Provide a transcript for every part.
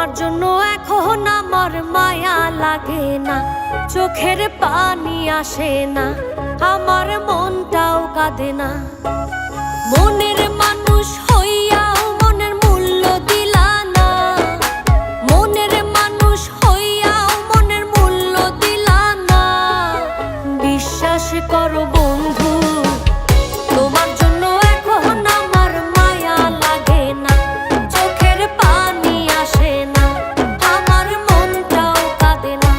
তোমার জন্য এখন আমার মায়া লাগে না, চোখের পানি আসে না, আমার মনটাও কাঁদে না। মনের মানুষ হইয়াও মনের মূল্য দিলা না, মনের মানুষ হইয়াও মনের মূল্য দিলা না। বিশ্বাস করো বন্ধু, তোমার জন্য এখন আমার মায়া লাগে না, চোখের পানি আসে না, আমার মনটাও কাঁদে না।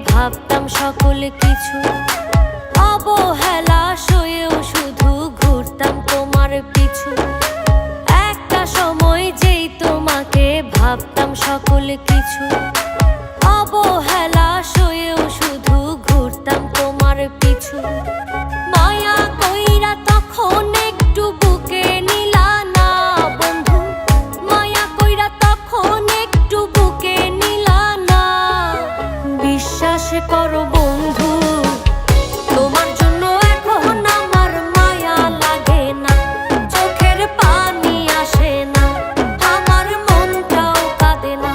ভাবতাম সকল কিছু, অবহেলা সয়েও শুধু ঘুরতাম তোমার পিছু। একটা সময় যেই তোমাকে ভাবতাম সকল কিছু, অবহেলা সয়েও শুধু ঘুরতাম তোমার পিছু। মায়া কইরা তখন একটু বুকে নিলা না বন্ধু, মায়া কইরা তখন একটু বুকে নিলা না। বিশ্বাস করো বন্ধু, তোমার জন্য এখন আমার মায়া লাগে না, চোখের পানি আসে না, আমার মনটাও কাঁদে না।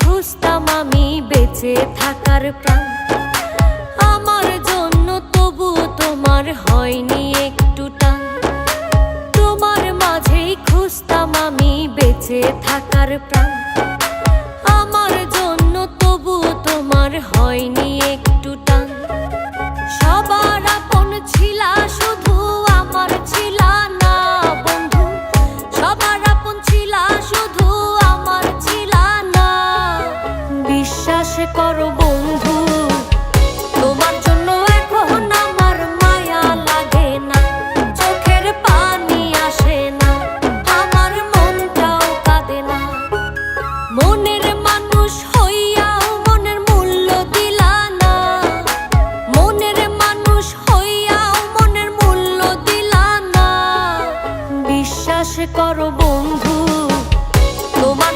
খুঁজতাম আমি বেঁচে থাকার প্রাণ, আমার জন্য তবু তোমার হয়নি একটু টান। তোমার মাঝেই খুঁজতাম আমি বেঁচে থাকার প্রাণ, আমার জন্য তবু তোমার হয়নি একটু টান। সবার আপন ছিলা শুধু আমার ছিলা না বন্ধু, সবার আপন ছিলা শুধু আমার ছিলা না। বিশ্বাস করো বন্ধু, তোমার জন্য এখন আমার মায়া লাগে না, চোখের পানি আসে না, আমার মনটাও কাঁদে না। মনের মানুষ হইয়াও মনের মূল্য দিলা না, মনের মানুষ হইয়াও মনের মূল্য দিলা না। বিশ্বাস করো বন্ধু, তোমার